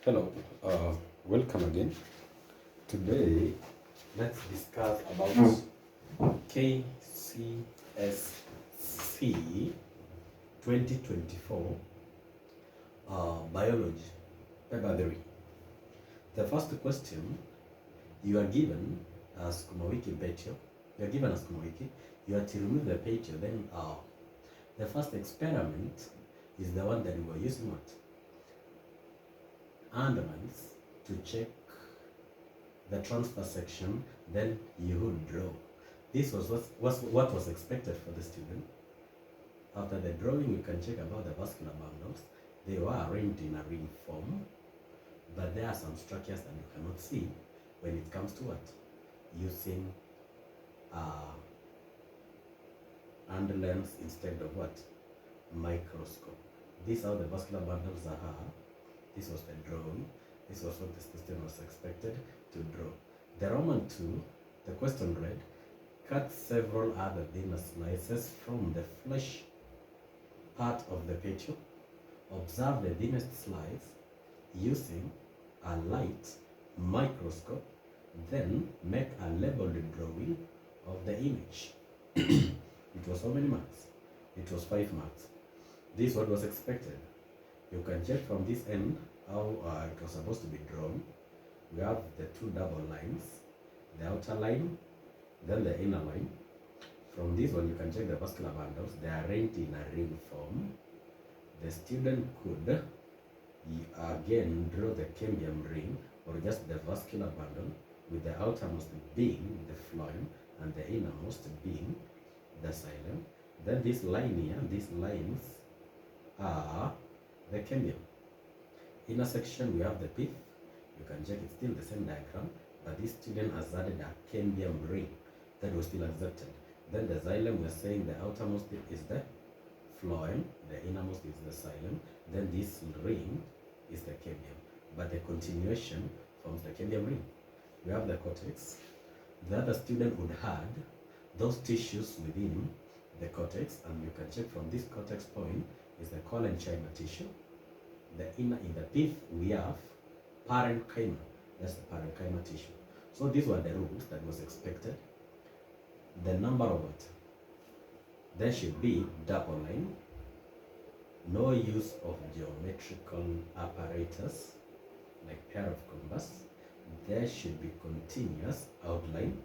Hello, welcome again. Today, let's discuss about Kcse 2024 Biology, Paper 3. The first question, you are given a Sukuma Wiki petio. You are given a Sukuma Wiki. You are to remove the petio. Then the first experiment is the one that we were using what? Underlines to check the transfer section, then you would draw. This was what was expected for the student. After the drawing, you can check about the vascular bundles. They were arranged in a ring form, but there are some structures that you cannot see when it comes to what? Using under lens instead of what? Microscope. These are the vascular bundles are. This was the drawing. This was what the student was expected to draw. The Roman 2, the question read, cut several other thinner slices from the flesh part of the petio. Observe the thinnest slice using a light microscope. Then make a labeled drawing of the image. It was how many marks? It was 5 marks. This is what was expected. You can check from this end how it was supposed to be drawn. We have the two double lines, the outer line, then the inner line. From this one, you can check the vascular bundles. They are arranged in a ring form. The student could again draw the cambium ring or just the vascular bundle, with the outermost being the phloem and the innermost being the xylem. Then this line here, these lines are the cambium. Inner section, we have the pith. You can check it's still the same diagram, but this student has added a cambium ring that was still accepted. Then the xylem, we're saying the outermost is the phloem, the innermost is the xylem. Then this ring is the cambium, but the continuation forms the cambium ring. We have the cortex. The other student would have those tissues within the cortex, and you can check from this cortex point is the collenchyma tissue. The inner in the pith we have parenchyma. That's the parenchyma tissue. So these were the rules that was expected. The number of it. There should be double line. No use of geometrical apparatus like pair of compass. There should be continuous outline.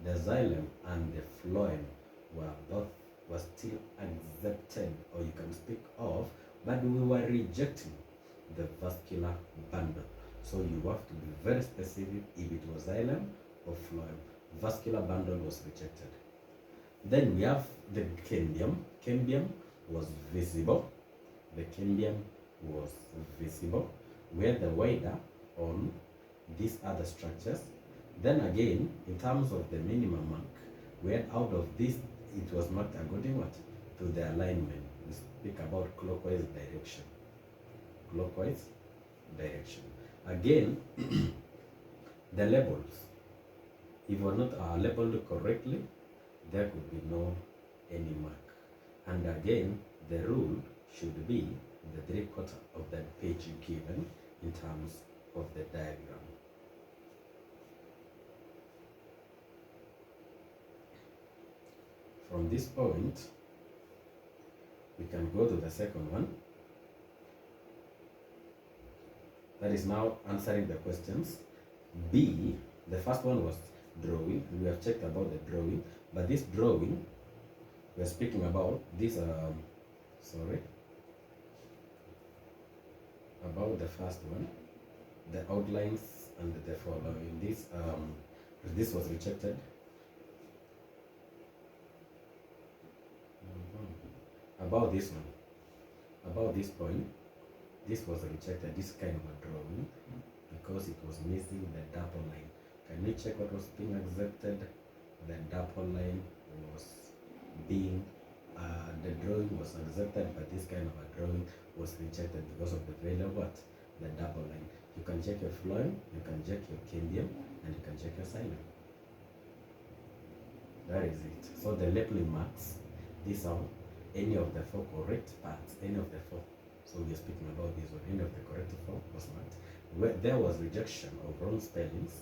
The xylem and the phloem were still accepted, or you can speak of, but we were rejecting the vascular bundle. So you have to be very specific if it was xylem or phloem. Vascular bundle was rejected. Then we have the cambium. Cambium was visible. The cambium was visible. We had the wider on these other structures. Then again, in terms of the minimum mark, we had out of this, it was marked according what? To the alignment. We speak about clockwise direction. Clockwise direction. Again, the labels. If we are not labeled correctly, there could be no any mark. And again, the rule should be the 3/4 of that page given in terms of the diagram. From this point, we can go to the second one. That is now answering the questions. B, the first one was drawing. We have checked about the drawing, but this drawing, we are speaking about this, about the first one, the outlines and the following. This was rejected. About this one, about this point, this was rejected, this kind of a drawing, because it was missing the double line. Can we check what was being accepted? The double line was being, the drawing was accepted, but this kind of a drawing was rejected because of the value of what? The double line. You can check your phloem, you can check your cambium, and you can check your xylem. That is it. So the labeling marks, these are any of the 4 correct parts, any of the 4. So we are speaking about this one, any of the correct 4 was marked. where there was rejection of wrong spellings,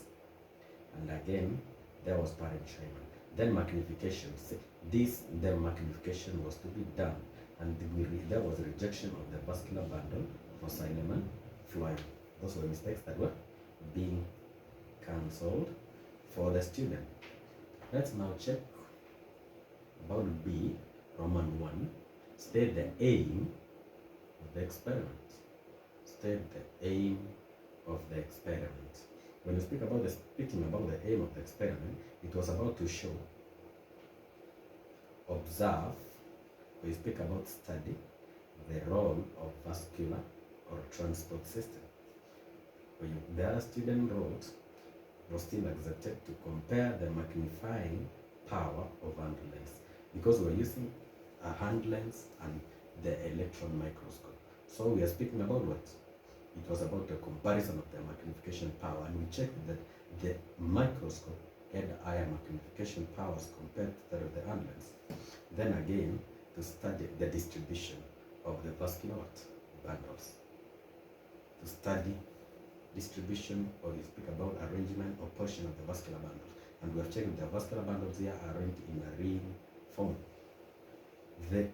and again there was parenchyma. Then magnification. The magnification was to be done, and there was rejection of the vascular bundle for xylem and phloem. Those were mistakes that were being cancelled for the student. Let's now check about B, Roman 1. State the aim of the experiment. State the aim of the experiment. When you speaking about the aim of the experiment, it was about to show, observe, when you speak about study, the role of vascular or transport system. The other student wrote, was still accepted to compare the magnifying power of hand lens, because we're using a hand lens and the electron microscope. So we are speaking about what? It was about the comparison of the magnification power, and we checked that the microscope had higher magnification powers compared to that of the hand lens. Then again, to study the distribution of the vascular bundles. To study distribution, or you speak about arrangement or portion of the vascular bundles. And we have checked the vascular bundles here are arranged in a ring form. The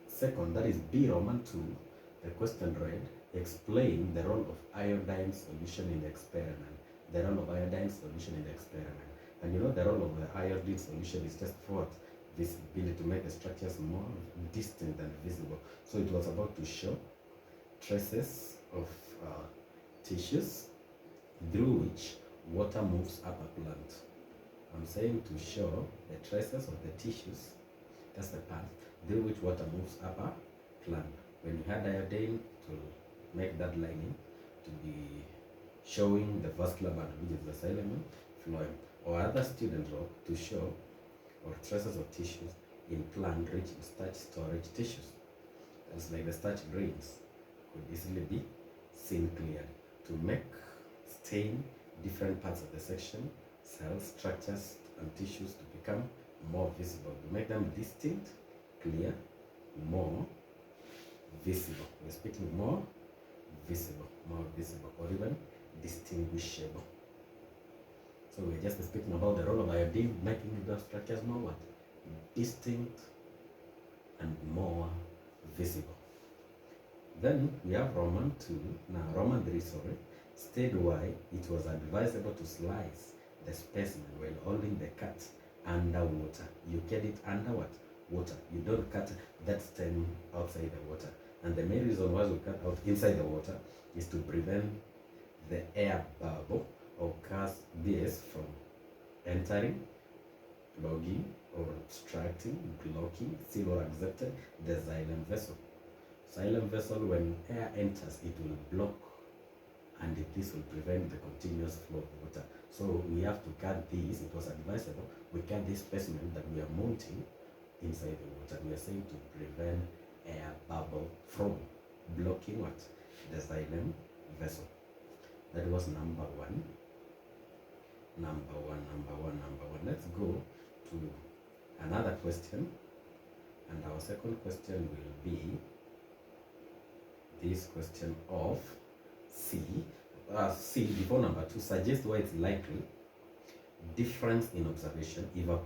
second, that is B, Roman 2, the question read, explain the role of iodine solution in the experiment. The role of iodine solution in the experiment. And you know the role of the iodine solution is just for what? Visibility, to make the structures more distinct and visible. So it was about to show traces of tissues through which water moves up a plant. I'm saying to show the traces of the tissues, that's the path, through which water moves up a plant. When you had iodine, to make that lining to be showing the vascular bundle, which is the xylem and phloem. Or other students wrote to show or traces of tissues in plant rich in starch storage tissues. That's like the starch grains could easily be seen clearly. To make stain different parts of the section, cells, structures, and tissues to become more visible, to make them distinct, clear, more visible. We're speaking more visible, or even distinguishable. So we're just speaking about the role of iodine, making the structures more what? Distinct and more visible. Then we have Roman 2, now Roman 3, sorry, state why it was advisable to slice the specimen while holding the cut under water. You get it under what? Water. You don't cut that stem outside the water. And the main reason why we cut out inside the water is to prevent the air bubble or gas BS from entering, clogging, or obstructing, blocking, seal or accepted the xylem vessel. Xylem vessel, when air enters, it will block, and this will prevent the continuous flow of water. So we have to cut these. It was advisable we cut this specimen that we are mounting inside the water. We are saying to prevent air bubble from blocking what? The xylem vessel. That was number one. Let's go to another question, and our second question will be this question of C. C before number 2, suggest why it's likely difference in observation if a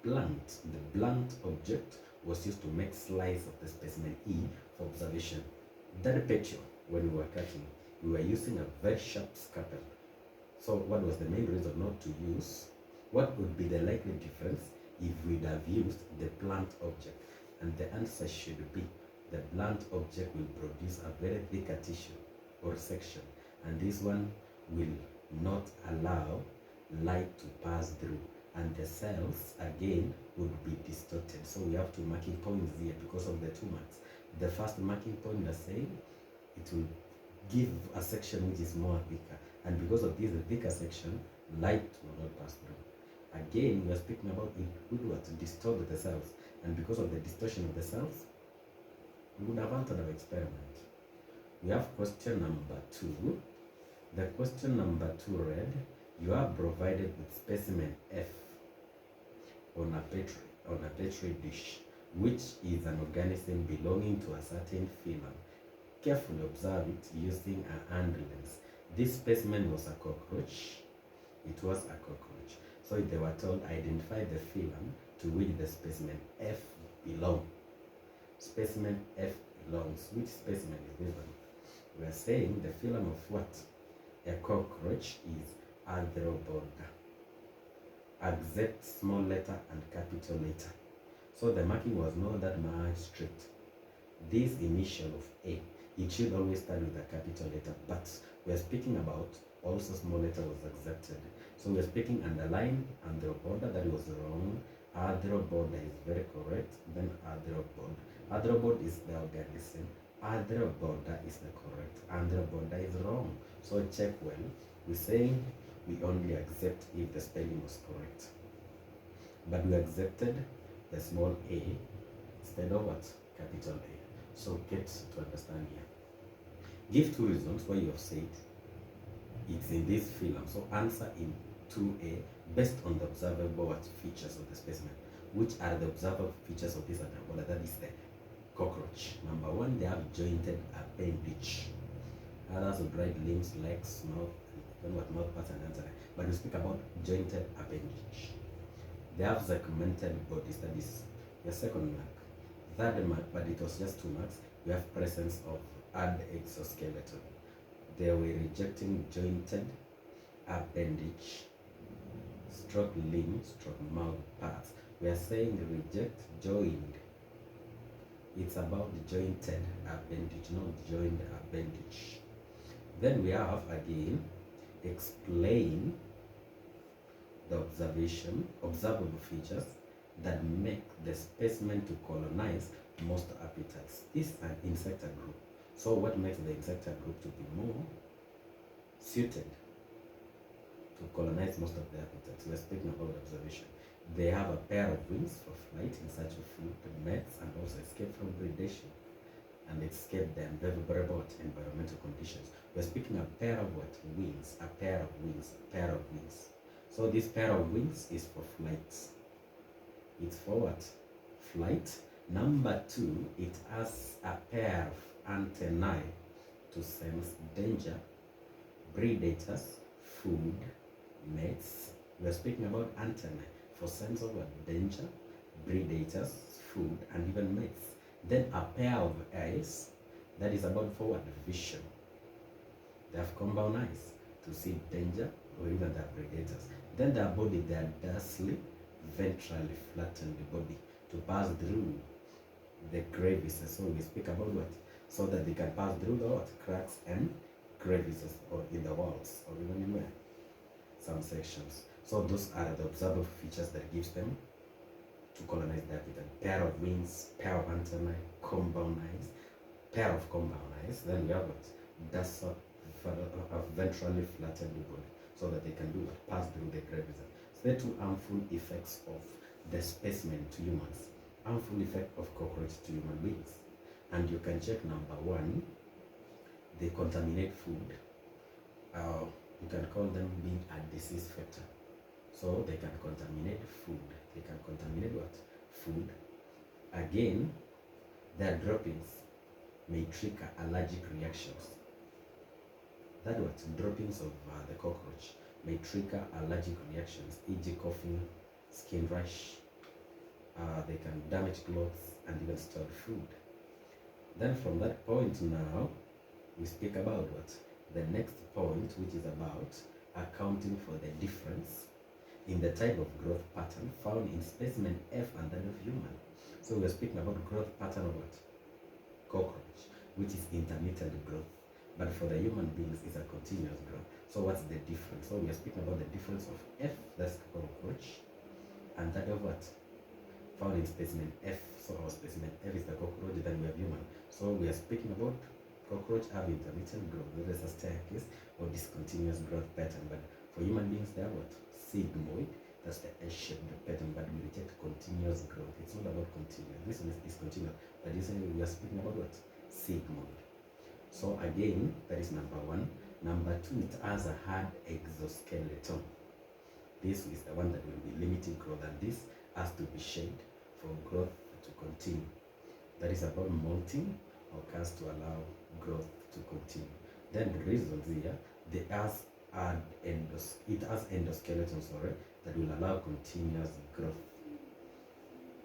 the blunt object was used to make slice of the specimen E for observation. That picture, when we were cutting, we were using a very sharp scalpel. So what was the main reason not to use? What would be the likely difference if we'd have used the blunt object? And the answer should be the blunt object will produce a very thicker tissue or section, and this one will not allow light to pass through, and the cells again would be distorted. So we have two marking points here because of the two marks. The first marking point is saying it will give a section which is more thicker, and because of this thicker section, light will not pass through. Again, we are speaking about it would distort the cells, and because of the distortion of the cells, we would have answered our experiment. We have question number 2. The question number 2 read, you are provided with specimen F on a petri dish, which is an organism belonging to a certain phylum. Carefully observe it using a hand lens. This specimen was a cockroach. It was a cockroach. So they were told, identify the phylum to which the specimen F belongs. Specimen F belongs. Which specimen is this one? We are saying the phylum of what? A cockroach is Arthropoda. Except small letter and capital letter. So the marking was not that much strict. This initial of A, it should always start with a capital letter, but we are speaking about also small letter was accepted. So we are speaking underline Arthropoda, that was wrong. Arthropoda is very correct. Then Arthropoda. Arthropoda is the organism. Arthropoda is the correct. Arthropoda is wrong. So check well. We're saying we only accept if the spelling was correct. But we accepted the small a instead of what? Capital A. So get to understand here. Give 2 reasons why you have said it's in this phylum. So answer in 2A based on the observable features of the specimen. Which are the observable features of this Arthropoda? That is the cockroach. Number 1, they have jointed appendage. Others would write limbs, legs, mouth, and what mouth parts and answer. But we speak about jointed appendage. They have segmented bodies. That is your second mark. Third mark, but it was just 2 marks. We have presence of ad exoskeleton. They were rejecting jointed appendage, stroke limb, stroke mouth parts. We are saying reject joined. It's about the jointed appendage, not joined appendage. Then we have again explain the observable features that make the specimen to colonize most appetites. This is an insecta group. So what makes the insecta group to be more suited to colonize most of the appetites? We're speaking about observation. They have a pair of wings for flight in search of food, mates, and also escape from predation and escape the unfavorable environmental conditions. We're speaking a pair of what? Wings. A pair of wings. A pair of wings. So this pair of wings is for flight. It's for what? Flight. Number 2, it has a pair of antennae to sense danger, predators, food, mates. We're speaking about antennae for sense of what? Danger, predators, food, and even mates. Then a pair of eyes, that is about forward vision. They have compound eyes to see danger or even their predators. Then their body, they are dorsally, ventrally flattened the body to pass through the crevices. So we speak about what? So that they can pass through the what? Cracks and crevices, or in the walls, or even in where? Some sections. So those are the observable features that gives them to colonize the habitat. Pair of wings, pair of antennae, compound eyes, pair of compound eyes. Then we have what? Dorsal, ventrally flattened the body, so that they can do what? Pass through the crevices. So the 2 harmful effects of the specimen to humans. Harmful effect of cockroach to human beings. And you can check number 1, they contaminate food. You can call them being a disease vector. So they can contaminate food. They can contaminate what? Food. Again, their droppings may trigger allergic reactions. That what? Droppings of the cockroach may trigger allergic reactions, e.g. coughing, skin rash. They can damage clothes and even stored food. Then from that point now, we speak about what? The next point, which is about accounting for the difference in the type of growth pattern found in specimen F and that of human. So we're speaking about growth pattern of what? Cockroach, which is intermittent growth. But for the human beings, it's a continuous growth. So what's the difference? So we are speaking about the difference of F, that's cockroach, and that of what? Found in specimen F. So our specimen F is the cockroach, then we have human. So we are speaking about cockroach have intermittent growth, whether it's a staircase or discontinuous growth pattern. But for human beings, they are what? Sigmoid. That's the S-shaped pattern, but we reject continuous growth. It's not about continuous. This one is discontinuous. But this one, we are speaking about what? Sigmoid. So again, that is number 1. Number 2, it has a hard exoskeleton. This is the one that will be limiting growth, and this has to be shaped for growth to continue. That is about molting or cast to allow growth to continue. Then the reasons here, it has endoskeleton, that will allow continuous growth.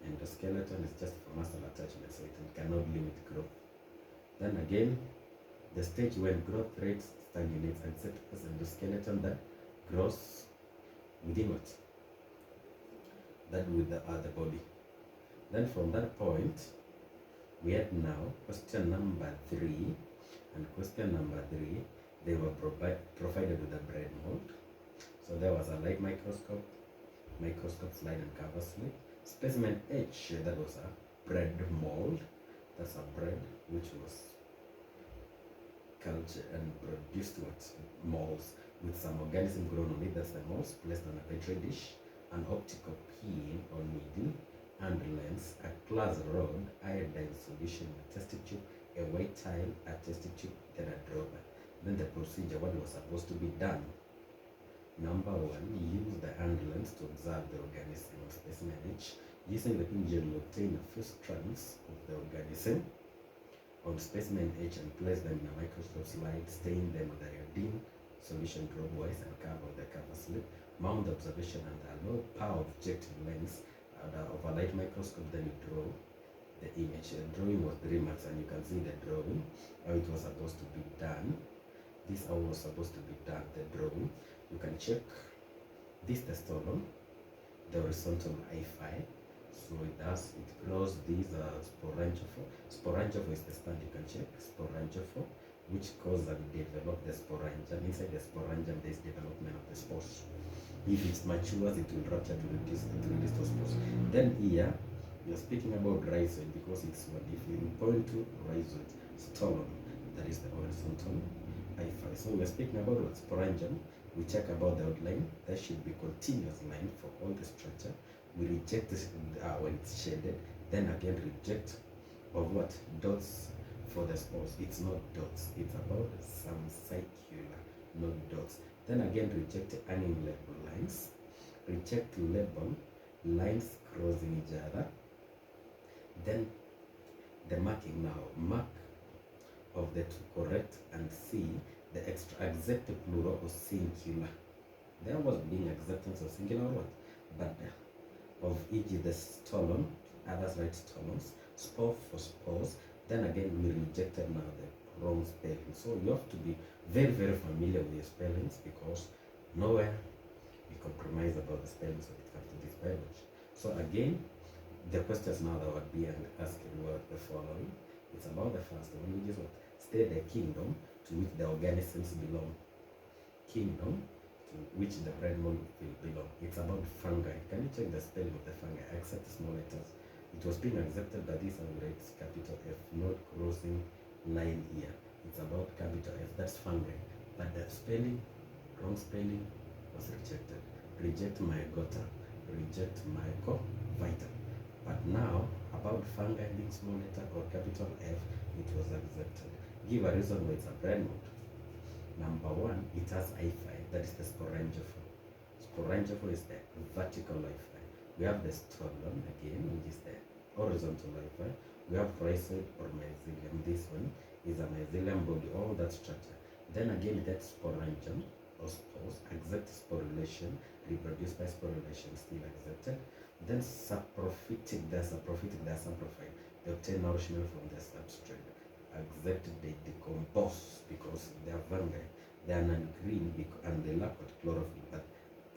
Endoskeleton is just for muscle attachment, so it cannot limit growth. Then again, the stage when growth rate stagnates except as endoskeleton that grows within what? That with the other body. Then from that point, we had now question number 3. And question number 3, they were provided with a bread mold. So there was a light microscope slide and cover slip. Specimen H, that was a bread mold. That's a bread which was cultured and produced with molds with some organism grown on it. That's the molds placed on a petri dish, an optical pin or needle and lens, a glass rod, iodine solution, a test tube, a white tile, a test tube, then a dropper. Then the procedure, what was supposed to be done. Number 1, use the hand lens to observe the organism of specimen H. Using the pin gel, obtain a few strands of the organism on specimen H and place them in a microscope slide, stain them with iodine solution dropwise and cover the cover slip. Mount the observation under a low power objective lens of a light microscope, then you draw the image. The drawing was 3 marks, and you can see the drawing, how it was supposed to be done. This how was supposed to be done, the drawing. You can check this the stolon, the horizontal I5. So it grows these sporangiophore. Sporangiophore is the stand, you can check sporangiophore, which cause and develop the sporangium. Inside the sporangium there is development of the spores. If it matures, it will rupture to release those spores. Then here we are speaking about rhizoid because it's what if you point to rhizoid stolon, that is the horizontal I5. So we are speaking about what sporangium. We check about the outline. There should be continuous line for all the structure. We reject this when it's shaded. Then again reject of what? Dots for the spores. It's not dots. It's about some circular, not dots. Then again reject unlabeled lines. Reject label lines crossing each other. Then the marking now. Mark of the two correct and see the extra accept plural or singular. There was being acceptance of singular or what? But of e.g. the stolon, others write stolons, spore for spores. Then again we rejected now the wrong spelling. So you have to be very, very familiar with your spellings because nowhere we compromise about the spellings when it comes to this biology. So again, the questions now that would be asking were the following. It's about the first one, which is what? State the kingdom to which the organisms belong. Kingdom to which the bread mold will belong. It's about fungi. Can you check the spelling of the fungi? Accept small letters. It was being accepted by this, I will write capital F, not crossing line here. It's about capital F, that's fungi. But the spelling, wrong spelling, was rejected. Reject mycota, reject mycovita. But now, about fungi being small letter or capital F, it was accepted. Give a reason why it's a bread mold. Number 1, it has I5, that is the sporangiophore. Sporangiophore is the vertical I5. We have the stolon again, which is the horizontal I5. We have rhizoid or mycelium. This one is a mycelium body, all that structure. Then again, that sporangium or spores, accept sporulation, reproduced by sporulation, still accepted. Then saprophytic, they are saprophyte. They obtain nourishment from the substrate. Accept they decompose because they are fungi. They are non-green and they lack of chlorophyll, but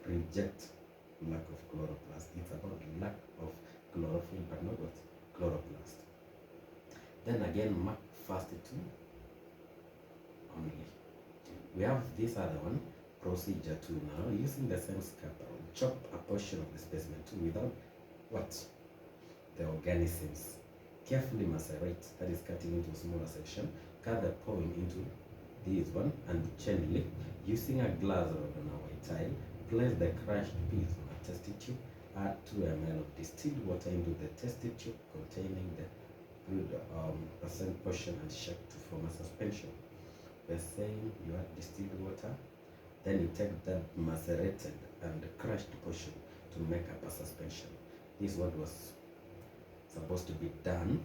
reject lack of chloroplast. It's about lack of chlorophyll, but not what? Chloroplast. Then again, mark first 2 only. We have this other one, procedure 2 now. Using the same scalpel, chop a portion of the specimen 2 without what? The organisms. Carefully macerate, that is cutting into a smaller section. Cut the point into this one and gently, using a glass rod on a white tile, place the crushed piece on a test tube. Add 2 ml of distilled water into the test tube containing the percent portion and shake to form a suspension. We're saying you add distilled water, then you take that macerated and crushed portion to make up a suspension. This is what was supposed to be done.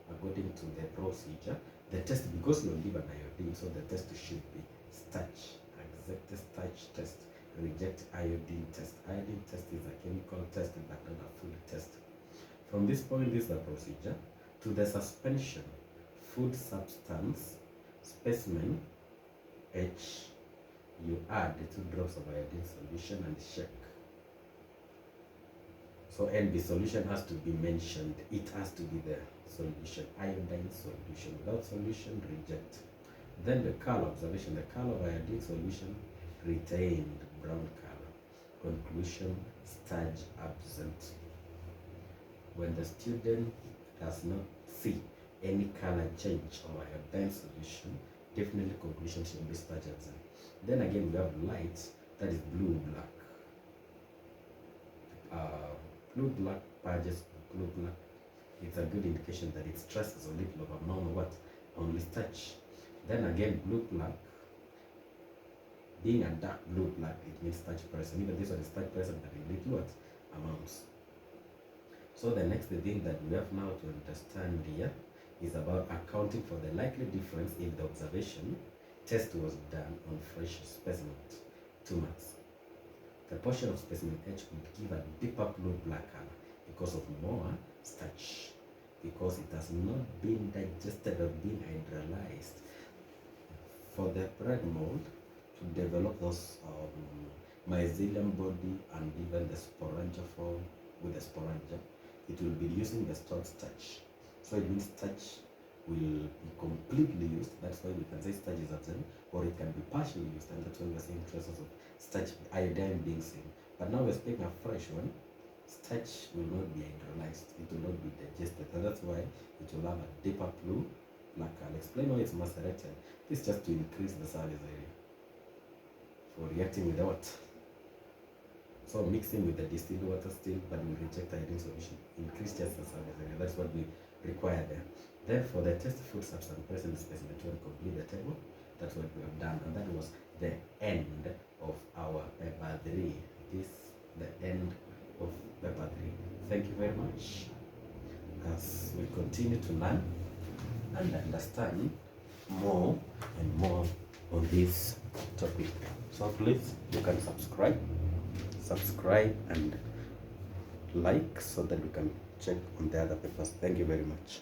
according to the procedure, the test, because you're given iodine, so the test should be starch, accept the starch test, reject iodine test. Iodine test is a chemical test but not a food test. From this point, this is the procedure. To the suspension, food substance, specimen, H, you add 2 drops of iodine solution and shake. So NB solution has to be mentioned. It has to be the solution, iodine solution. Without solution, reject. Then the color observation, the color of iodine solution retained brown color. Conclusion, starch absent. When the student does not see any color change of iodine solution, definitely conclusion should be starch absent. Then again we have light, that is blue black. Blue black badges, blue black, it's a good indication that its stress is a little of amount of what? Only starch. Then again blue black, being a dark blue black, it means starch present. Even this one is starch present but in little what? Amounts. So the next thing that we have now to understand here is about accounting for the likely difference in the observation. Test was done on fresh specimen, 2 marks. The portion of specimen H would give a deeper blue-black color because of more starch, because it has not been digested or been hydrolyzed. For the bread mold to develop those mycelium body and even the sporangiform with the sporangia, it will be using the stored starch. So it means starch will be completely used. That's why we can say starch is absent, or it can be partially used, and that's why we're saying traces of starch, iodine being seen. But now we're speaking a fresh one. Starch will not be hydrolyzed, it will not be digested, and that's why it will have a deeper blue black. I'll explain why it's macerated. This is just to increase the surface area for reacting with the water. So mixing with the distilled water still, but we reject iodine solution, increase just the surface area. That's what we require there. Then for the test food substance present in specimen 2 and complete the table, that's what we have done, and that was the end of our paper 3. This the end of paper 3. Thank you very much. As we continue to learn and understand more and more on this topic, so please, you can subscribe and like so that we can check on the other papers. Thank you very much.